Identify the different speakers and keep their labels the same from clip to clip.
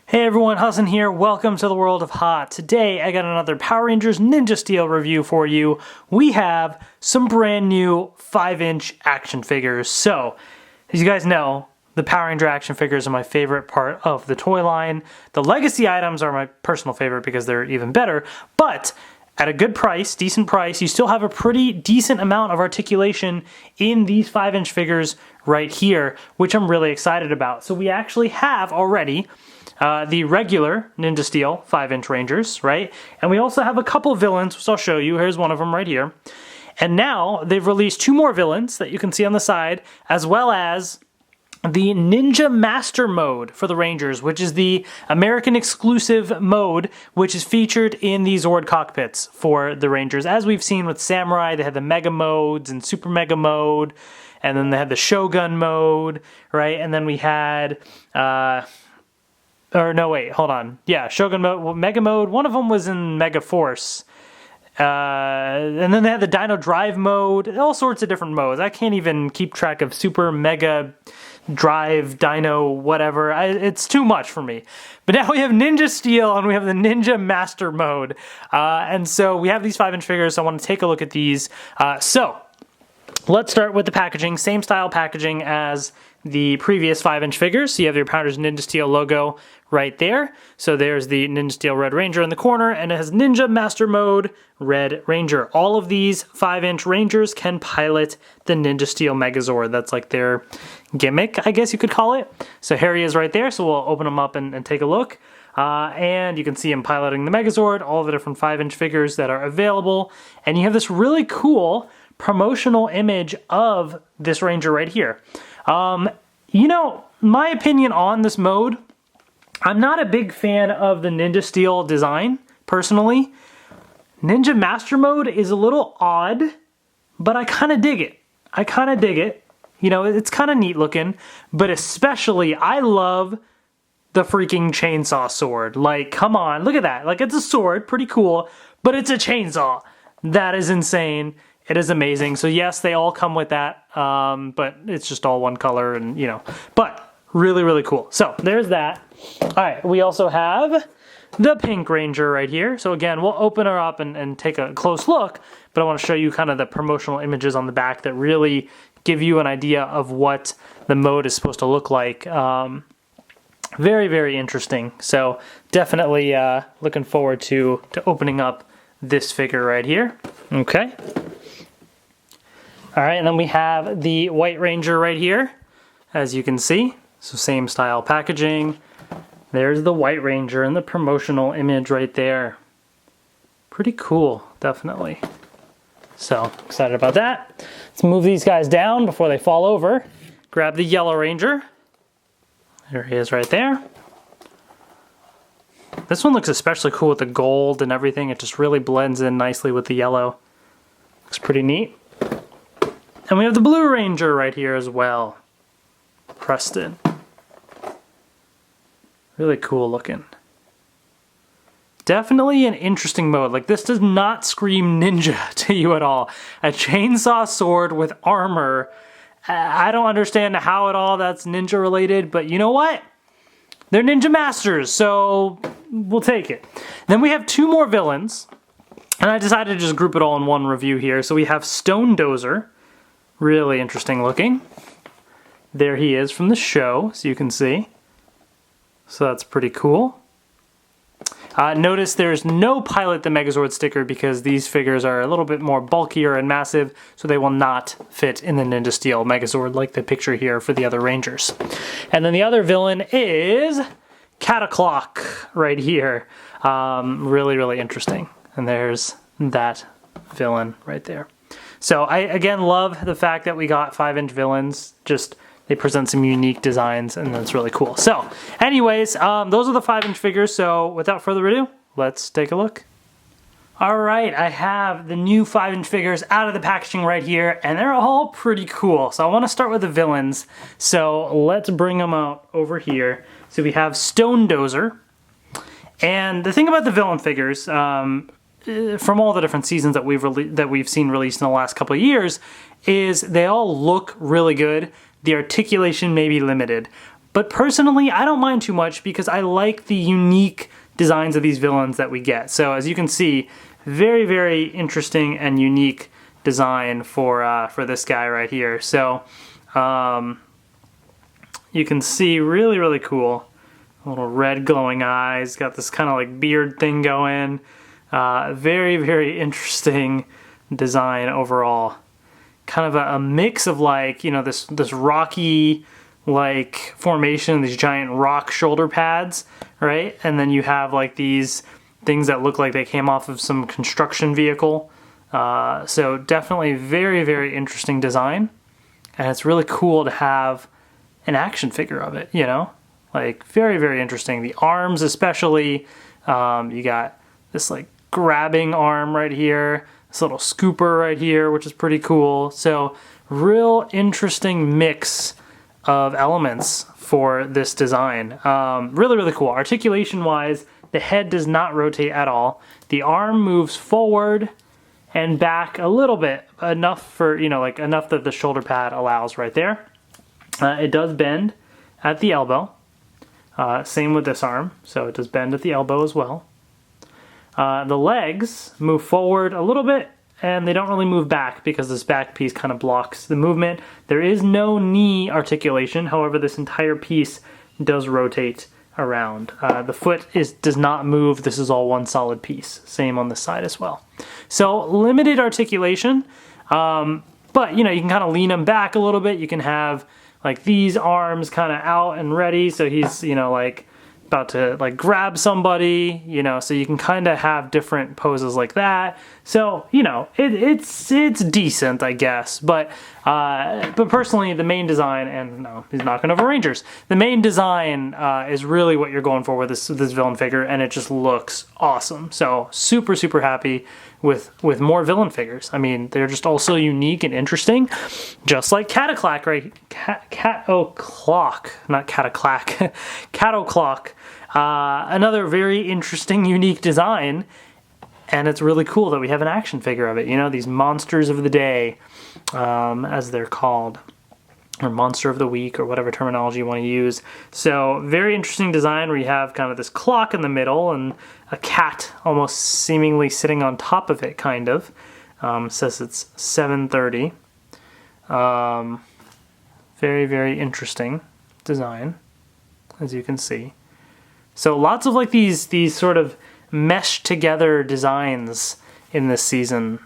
Speaker 1: Hey everyone, Hassan here. Welcome to the world of hot. Today I got another Power Rangers Ninja Steel review for you. We have some brand new 5-inch action figures. So, as you guys know, the Power Ranger action figures are my favorite part of the toy line. The legacy items are my personal favorite because they're even better, but at a good price, decent price, you still have a pretty decent amount of articulation in these 5-inch figures right here, which I'm really excited about. So we actually have already the regular Ninja Steel 5-inch Rangers, right? And we also have a couple villains, which I'll show you. Here's one of them right here. And now they've released 2 more villains that you can see on the side, as well as the Ninja Master mode for the Rangers, which is the American exclusive mode, which is featured in the Zord cockpits for the Rangers. As we've seen with Samurai, they had the Mega modes and Super Mega mode, and then they had the Shogun mode, right? And then we had, Shogun mode, Mega mode. One of them was in Mega Force. And then they had the Dino Drive mode, all sorts of different modes. I can't even keep track of Super Mega Drive, Dino, whatever. It's too much for me. But now we have Ninja Steel and we have the Ninja Master mode. And so we have these 5-inch figures, so I want to take a look at these. So let's start with the packaging. Same style packaging as the previous 5-inch figures. So you have your Power Rangers Ninja Steel logo right there. So there's the Ninja Steel Red Ranger in the corner, and it has Ninja Master Mode Red Ranger. All of these 5-inch Rangers can pilot the Ninja Steel Megazord. That's like their gimmick, I guess you could call it. So here he is right there, so we'll open him up and take a look. And you can see him piloting the Megazord, all the different 5-inch figures that are available. And you have this really cool promotional image of this Ranger right here. You know, my opinion on this mode, I'm not a big fan of the Ninja Steel design, personally. Ninja Master Mode is a little odd, but I kind of dig it. You know, it's kind of neat looking, but especially, I love the freaking chainsaw sword. Like, come on, look at that. Like, it's a sword, pretty cool, but it's a chainsaw. That is insane. It is amazing. So yes, they all come with that, but it's just all one color and, you know, but really, really cool. So there's that. All right, we also have the Pink Ranger right here. So again, we'll open her up and take a close look, but I want to show you kind of the promotional images on the back that really give you an idea of what the mode is supposed to look like. Very, very interesting. So definitely looking forward to opening up this figure right here. Okay. All right, and then we have the White Ranger right here, as you can see. So same style packaging. There's the White Ranger and the promotional image right there. Pretty cool, definitely. So, excited about that. Let's move these guys down before they fall over. Grab the Yellow Ranger. There he is right there. This one looks especially cool with the gold and everything. It just really blends in nicely with the yellow. Looks pretty neat. And we have the Blue Ranger right here as well. Preston. Really cool looking. Definitely an interesting mode. Like, this does not scream ninja to you at all. A chainsaw sword with armor. I don't understand how at all that's ninja related, but you know what? They're ninja masters, so we'll take it. Then we have 2 more villains, and I decided to just group it all in one review here. So we have Stonedozer. Really interesting looking. There he is from the show, so you can see. So that's pretty cool. Notice there's no Pilot the Megazord sticker because these figures are a little bit more bulkier and massive, so they will not fit in the Ninja Steel Megazord like the picture here for the other Rangers. And then the other villain is Cat O'Clock right here. Really, really interesting. And there's that villain right there. So I, again, love the fact that we got 5-inch villains. Just, they present some unique designs, and that's really cool. So, anyways, those are the 5-inch figures. So, without further ado, let's take a look. All right, I have the new 5-inch figures out of the packaging right here, and they're all pretty cool. So I want to start with the villains. So let's bring them out over here. So we have Stonedozer. And the thing about the villain figures, from all the different seasons that we've seen released in the last couple of years, is they all look really good. The articulation may be limited, But personally, I don't mind too much because I like the unique designs of these villains that we get. So as you can see, very, very interesting and unique design for this guy right here. So you can see really, really cool. Little red glowing eyes, got this kind of like beard thing going. Very, very interesting design overall. Kind of a mix of like, you know, this rocky like formation, these giant rock shoulder pads, right? And then you have like these things that look like they came off of some construction vehicle. So definitely very, very interesting design. And it's really cool to have an action figure of it, you know? Like very, very interesting. The arms especially, you got this like grabbing arm right here, this little scooper right here, which is pretty cool. So real interesting mix of elements for this design. Really, really cool. Articulation wise, the head does not rotate at all. The arm moves forward and back a little bit, enough for, you know, like enough that the shoulder pad allows right there. It does bend at the elbow. Same with this arm, so it does bend at the elbow as well. The legs move forward a little bit, and they don't really move back because this back piece kind of blocks the movement. There is no knee articulation, however this entire piece does rotate around. The foot does not move, this is all one solid piece. Same on this side as well. So limited articulation, but you know, you can kind of lean them back a little bit. You can have like these arms kind of out and ready, so he's, you know, like about to like grab somebody, you know, so you can kind of have different poses like that. So, you know, it's decent, I guess, but personally the main design, and no, he's knocking over Rangers. The main design is really what you're going for with this villain figure, and it just looks awesome. So super, super happy with more villain figures. I mean, they're just also unique and interesting, just like Cat O'Clock, right? Cat O'Clock, not Cat O'Clock, Cat O'Clock. Another very interesting, unique design, and it's really cool that we have an action figure of it. You know, these monsters of the day, as they're called, or monster of the week, or whatever terminology you want to use. So very interesting design where you have kind of this clock in the middle and a cat almost seemingly sitting on top of it, kind of. Says it's 7:30. Very, very interesting design, as you can see. So lots of like these sort of meshed together designs in this season.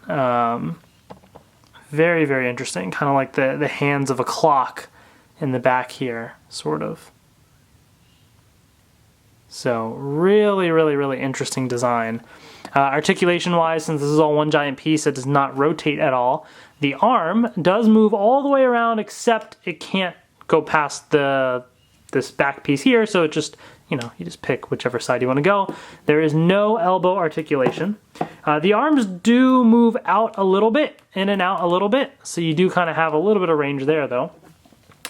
Speaker 1: Very, very interesting. Kind of like the hands of a clock in the back here, sort of. So really, really, really interesting design. Articulation-wise, since this is all one giant piece, it does not rotate at all. The arm does move all the way around, except it can't go past this back piece here, so it just, you know, you just pick whichever side you want to go. There is no elbow articulation. The arms do move out a little bit, in and out a little bit, so you do kind of have a little bit of range there, though.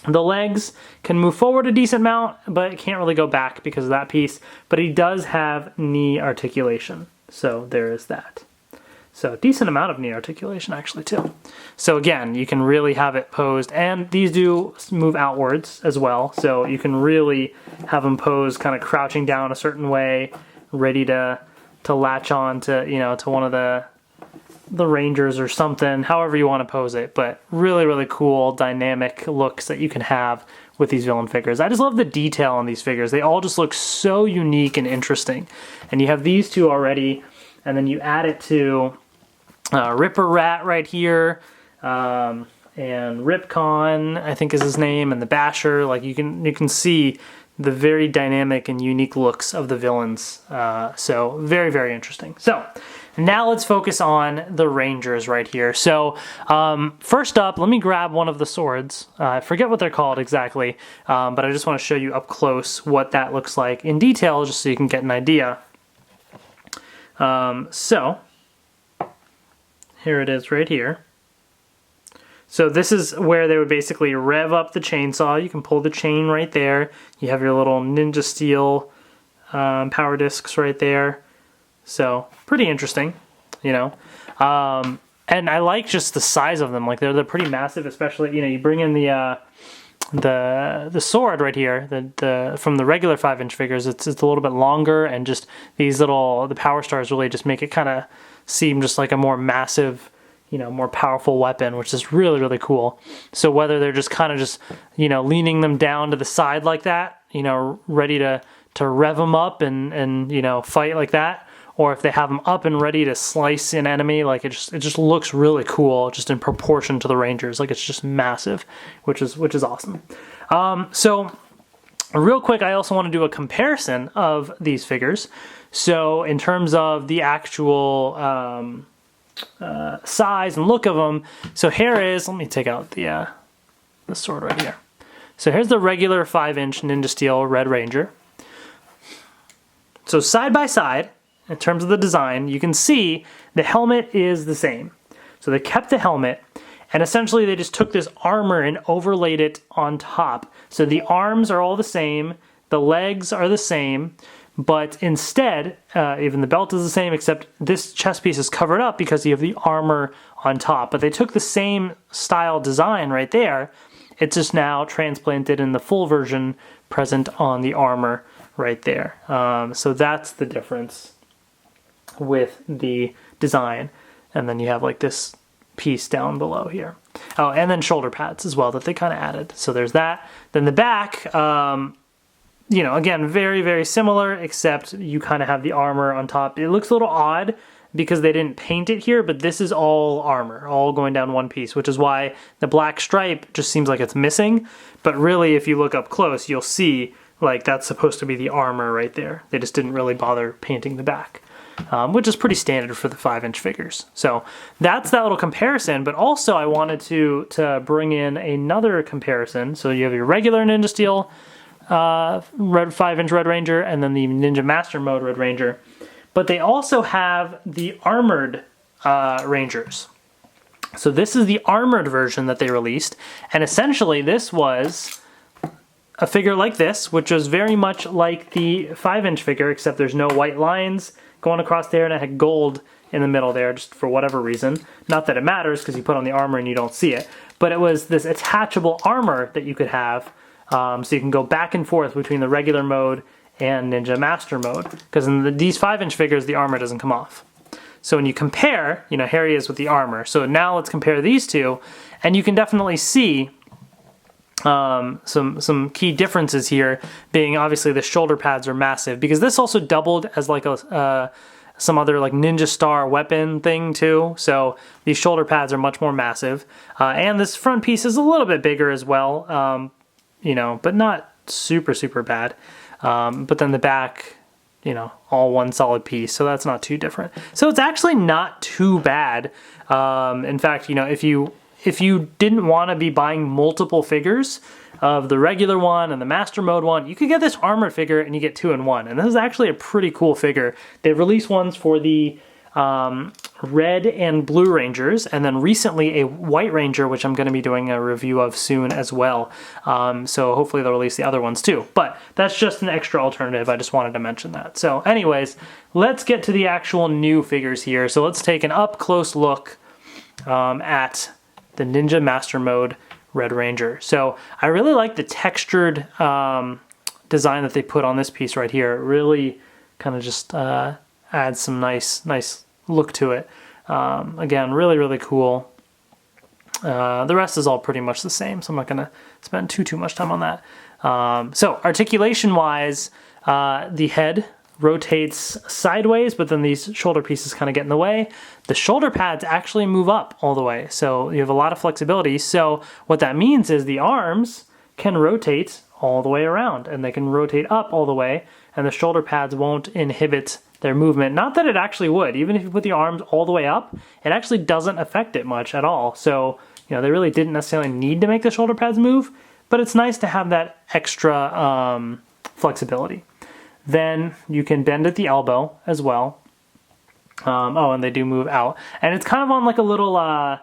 Speaker 1: The legs can move forward a decent amount, but it can't really go back because of that piece. But he does have knee articulation, so there is that. So decent amount of knee articulation actually too. So again, you can really have it posed, and these do move outwards as well, so you can really have them posed kind of crouching down a certain way, ready to latch on to, you know, to one of the Rangers or something, however you want to pose it. But really, really cool dynamic looks that you can have with these villain figures. I just love the detail on these figures. They all just look so unique and interesting. And you have these two already, and then you add it to Ripper Rat right here, and Ripcon, I think is his name, and the Basher. Like you can see the very dynamic and unique looks of the villains. So very, very interesting. So now let's focus on the Rangers right here. So first up, let me grab one of the swords. I forget what they're called exactly, but I just want to show you up close what that looks like in detail, just so you can get an idea. So here it is right here. So this is where they would basically rev up the chainsaw. You can pull the chain right there. You have your little Ninja Steel power discs right there. So pretty interesting, you know. And I like just the size of them. Like they're pretty massive, especially, you know, you bring in the the sword right here, the from the regular 5-inch figures, it's a little bit longer, and just these the power stars really just make it kind of seem just like a more massive, more powerful weapon, which is really, really cool. So whether they're just kind of just, leaning them down to the side like that, ready to rev them up and fight like that, or if they have them up and ready to slice an enemy, like it just looks really cool, just in proportion to the Rangers. Like it's just massive, which is awesome. So real quick, I also want to do a comparison of these figures. So in terms of the actual size and look of them, so here is, let me take out the sword right here. So here's the regular 5-inch Ninja Steel Red Ranger. So side by side, in terms of the design, you can see the helmet is the same. So they kept the helmet, and essentially they just took this armor and overlaid it on top. So the arms are all the same, the legs are the same, but instead, even the belt is the same, except this chest piece is covered up because you have the armor on top. But they took the same style design right there. It's just now transplanted in the full version present on the armor right there. So that's the difference with the design. And then you have like this piece down below here. Oh, and then shoulder pads as well that they kind of added. So there's that. Then the back, again, very, very similar, except you kind of have the armor on top. It looks a little odd because they didn't paint it here, but this is all armor, all going down one piece, which is why the black stripe just seems like it's missing. But really, if you look up close, you'll see like that's supposed to be the armor right there. They just didn't really bother painting the back. Which is pretty standard for the 5-inch figures. So that's that little comparison, but also I wanted to bring in another comparison. So you have your regular Ninja Steel 5-inch Red Ranger, and then the Ninja Master Mode Red Ranger. But they also have the armored Rangers. So this is the armored version that they released, and essentially this was a figure like this, which was very much like the 5-inch figure, except there's no white lines going across there, and it had gold in the middle there, just for whatever reason. Not that it matters, because you put on the armor and you don't see it. But it was this attachable armor that you could have, so you can go back and forth between the regular mode and Ninja Master mode. Because in these 5-inch figures, the armor doesn't come off. So when you compare, here he is with the armor. So now let's compare these two, and you can definitely see some key differences here, being obviously the shoulder pads are massive, because this also doubled as like some other like Ninja Star weapon thing too. So these shoulder pads are much more massive, and this front piece is a little bit bigger as well, but not super bad. But then the back, all one solid piece, so that's not too different. So it's actually not too bad. In fact, if you didn't want to be buying multiple figures of the regular one and the Master Mode one, you could get this armored figure and you get 2 in 1. And this is actually a pretty cool figure. They've released ones for the red and blue Rangers, and then recently a white Ranger, which I'm going to be doing a review of soon as well. So hopefully they'll release the other ones too. But that's just an extra alternative. I just wanted to mention that. So anyways, let's get to the actual new figures here. So let's take an up-close look at the Ninja Master Mode Red Ranger. So I really like the textured design that they put on this piece right here. It really kind of just adds some nice look to it. Again, really cool. The rest is all pretty much the same, so I'm not going to spend too much time on that. So articulation-wise, the head rotates sideways, but then these shoulder pieces kind of get in the way. The shoulder pads actually move up all the way, so you have a lot of flexibility. So what that means is the arms can rotate all the way around, and they can rotate up all the way, and the shoulder pads won't inhibit their movement. Not that it actually would. Even if you put the arms all the way up, it actually doesn't affect it much at all. So, they really didn't necessarily need to make the shoulder pads move, but it's nice to have that extra flexibility. Then you can bend at the elbow as well. And they do move out. And it's kind of on like a little, I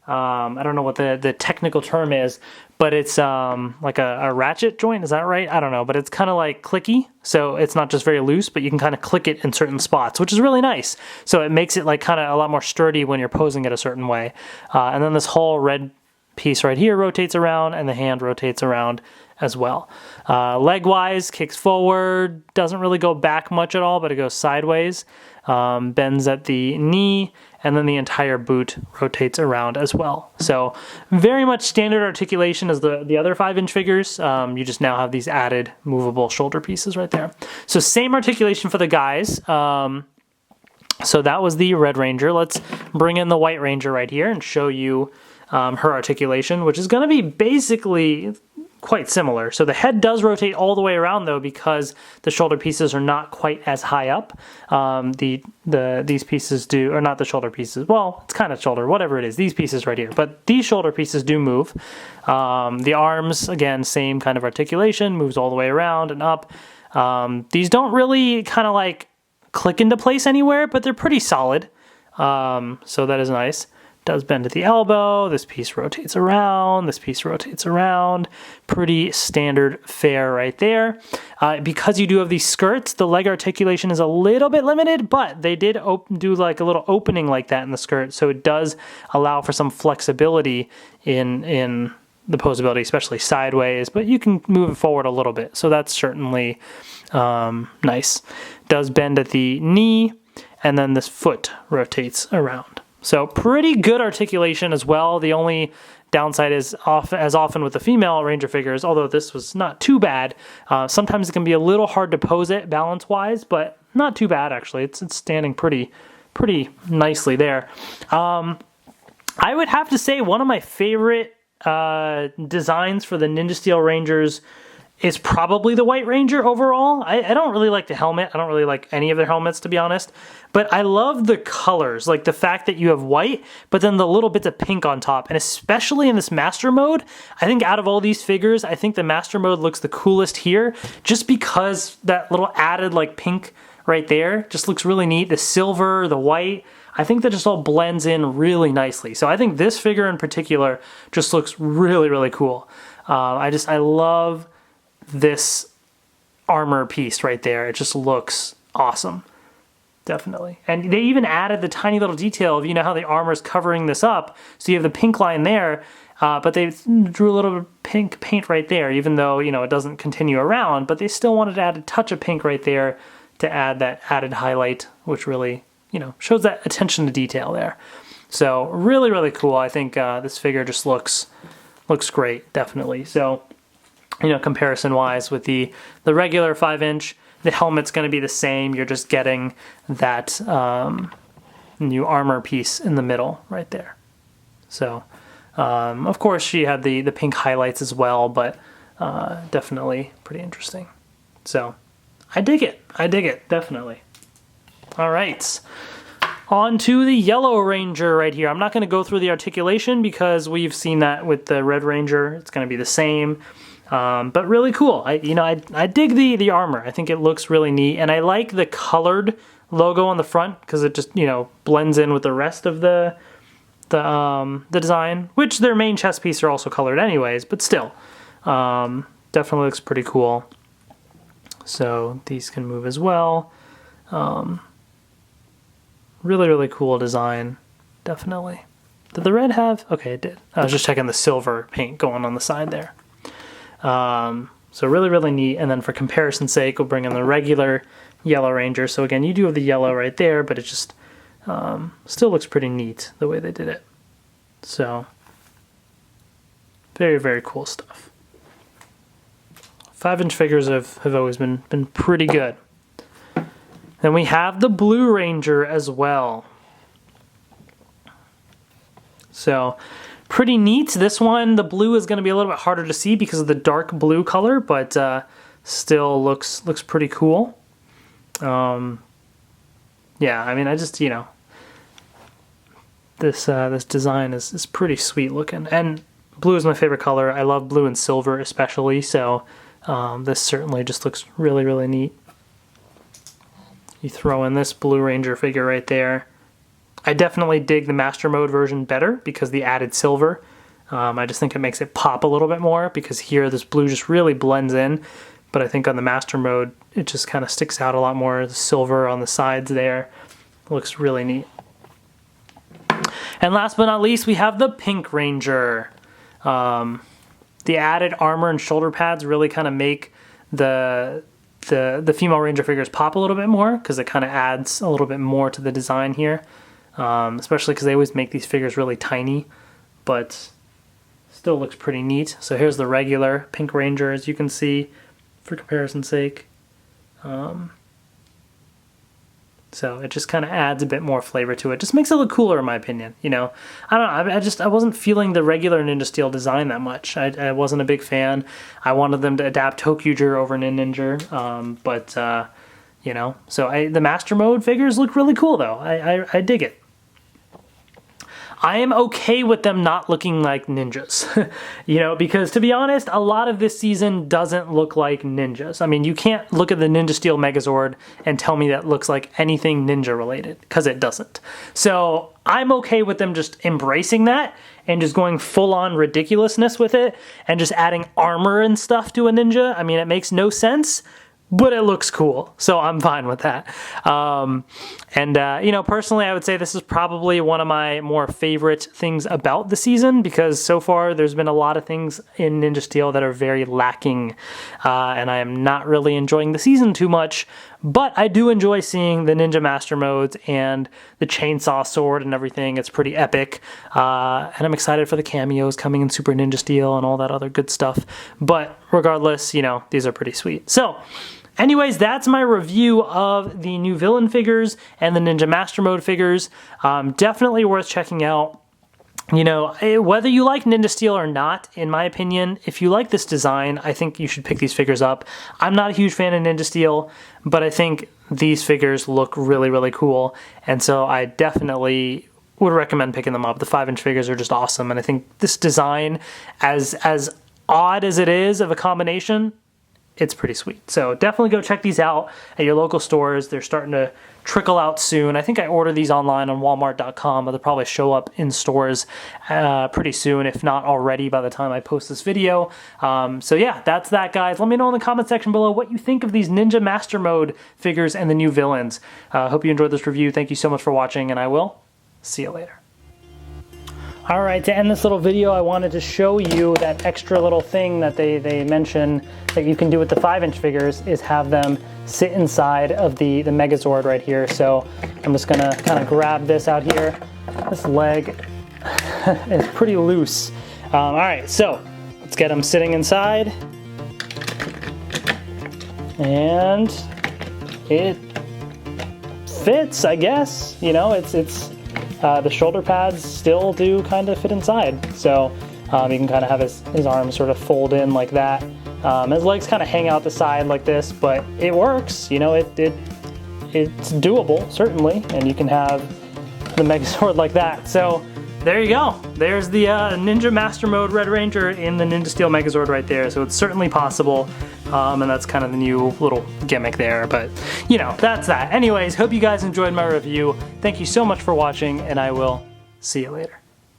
Speaker 1: don't know what the technical term is, but it's like a ratchet joint. Is that right? I don't know, but it's kind of like clicky. So it's not just very loose, but you can kind of click it in certain spots, which is really nice. So it makes it like kind of a lot more sturdy when you're posing it a certain way. And then this whole red piece right here rotates around, and the hand rotates around as well. Leg-wise, kicks forward, doesn't really go back much at all, but it goes sideways, bends at the knee, and then the entire boot rotates around as well. So very much standard articulation as the other 5-inch figures. You just now have these added movable shoulder pieces right there. So same articulation for the guys. So that was the Red Ranger. Let's bring in the White Ranger right here and show you her articulation, which is going to be basically quite similar. So the head does rotate all the way around though, because the shoulder pieces are not quite as high up. These pieces do, or not the shoulder pieces. Well, it's kind of shoulder, whatever it is. These pieces right here, but these shoulder pieces do move. The arms, again, same kind of articulation, moves all the way around and up. These don't really kind of like click into place anywhere, but they're pretty solid. So that is nice. Does bend at the elbow, this piece rotates around, this piece rotates around. Pretty standard fare right there. Because you do have these skirts, the leg articulation is a little bit limited, but they did do like a little opening like that in the skirt, so it does allow for some flexibility in the posability, especially sideways, but you can move it forward a little bit, so that's certainly nice. Does bend at the knee, and then this foot rotates around. So pretty good articulation as well. The only downside is, as often with the female Ranger figures, although this was not too bad, sometimes it can be a little hard to pose it balance-wise, but not too bad actually. It's standing pretty nicely there. I would have to say one of my favorite designs for the Ninja Steel Rangers is probably the White Ranger overall. I don't really like the helmet. I don't really like any of their helmets, to be honest. But I love the colors, like the fact that you have white, but then the little bits of pink on top. And especially in this Master Mode, I think out of all these figures, I think the Master Mode looks the coolest here, just because that little added like pink right there just looks really neat. The silver, the white, I think that just all blends in really nicely. So I think this figure in particular just looks really, really cool. I love this armor piece right there. It just looks awesome. Definitely. And they even added the tiny little detail of, you know, how the armor is covering this up. So you have the pink line there, but they drew a little bit of pink paint right there, even though, you know, it doesn't continue around, but they still wanted to add a touch of pink right there to add that added highlight, which really, you know, shows that attention to detail there. So really, really cool. I think this figure just looks great, definitely. So, you know, comparison-wise with the regular 5-inch, the helmet's going to be the same. You're just getting that new armor piece in the middle right there. So, of course, she had the pink highlights as well, but definitely pretty interesting. So, I dig it. I dig it, definitely. All right. On to the Yellow Ranger right here. I'm not going to go through the articulation because we've seen that with the Red Ranger. It's going to be the same. But really cool. I dig the armor. I think it looks really neat, and I like the colored logo on the front because it just, you know, blends in with the rest of the design, which their main chest piece are also colored anyways, but still, definitely looks pretty cool. So these can move as well. Really, really cool design, definitely. Did the red have? Okay, it did. I was just checking the silver paint going on the side there. So really, really neat. And then for comparison's sake, we'll bring in the regular Yellow Ranger. So again, you do have the yellow right there, but it just still looks pretty neat the way they did it. So very, very cool stuff. 5-inch figures have always been pretty good. Then we have the Blue Ranger as well. So pretty neat. This one, the blue is going to be a little bit harder to see because of the dark blue color, but still looks pretty cool. Yeah, I mean, I just, you know, this design is pretty sweet looking, and blue is my favorite color. I love blue and silver especially, so this certainly just looks really, really neat. You throw in this Blue Ranger figure right there. I definitely dig the Master Mode version better because the added silver. I just think it makes it pop a little bit more because here this blue just really blends in. But I think on the Master Mode, it just kind of sticks out a lot more. The silver on the sides there looks really neat. And last but not least, we have the Pink Ranger. The added armor and shoulder pads really kind of make the female Ranger figures pop a little bit more, because it kind of adds a little bit more to the design here, especially because they always make these figures really tiny, but still looks pretty neat. So here's the regular pink Ranger, as you can see, for comparison's sake. So it just kind of adds a bit more flavor to it. Just makes it look cooler, in my opinion. You know, I don't know. I wasn't feeling the regular Ninja Steel design that much. I wasn't a big fan. I wanted them to adapt Tokyuger over Ninja, you know. So the Master Mode figures look really cool, though. I dig it. I am okay with them not looking like ninjas, you know, because to be honest, a lot of this season doesn't look like ninjas. I mean, you can't look at the Ninja Steel Megazord and tell me that looks like anything ninja related, because it doesn't. So I'm okay with them just embracing that and just going full on ridiculousness with it and just adding armor and stuff to a ninja. I mean, it makes no sense, but it looks cool, so I'm fine with that. You know, personally, I would say this is probably one of my more favorite things about the season, because so far there's been a lot of things in Ninja Steel that are very lacking, and I am not really enjoying the season too much, but I do enjoy seeing the Ninja Master Modes and the Chainsaw Sword and everything. It's pretty epic, and I'm excited for the cameos coming in Super Ninja Steel and all that other good stuff, but regardless, you know, these are pretty sweet. So, anyways, that's my review of the new villain figures and the Ninja Master Mode figures. Definitely worth checking out. You know, whether you like Ninja Steel or not, in my opinion, if you like this design, I think you should pick these figures up. I'm not a huge fan of Ninja Steel, but I think these figures look really, really cool, and so I definitely would recommend picking them up. The 5-inch figures are just awesome, and I think this design, as odd as it is of a combination, it's pretty sweet. So definitely go check these out at your local stores. They're starting to trickle out soon. I think I ordered these online on walmart.com, but they'll probably show up in stores pretty soon, if not already by the time I post this video. So yeah, that's that, guys. Let me know in the comment section below what you think of these Ninja Master Mode figures and the new villains. Hope you enjoyed this review. Thank you so much for watching, and I will see you later. Alright, to end this little video, I wanted to show you that extra little thing that they mention that you can do with the 5-inch figures, is have them sit inside of the Megazord right here. So I'm just going to kind of grab this out here. This leg is pretty loose. Alright, so let's get them sitting inside. And it fits, I guess. You know, it's the shoulder pads still do kind of fit inside, so you can kind of have his arms sort of fold in like that. His legs kind of hang out the side like this, but it works. You know, it's doable, certainly, and you can have the Megazord like that. So there you go. There's the Ninja Master Mode Red Ranger in the Ninja Steel Megazord right there, so it's certainly possible. And that's kind of the new little gimmick there, but you know, that's that. Anyways, hope you guys enjoyed my review. Thank you so much for watching, and I will see you later.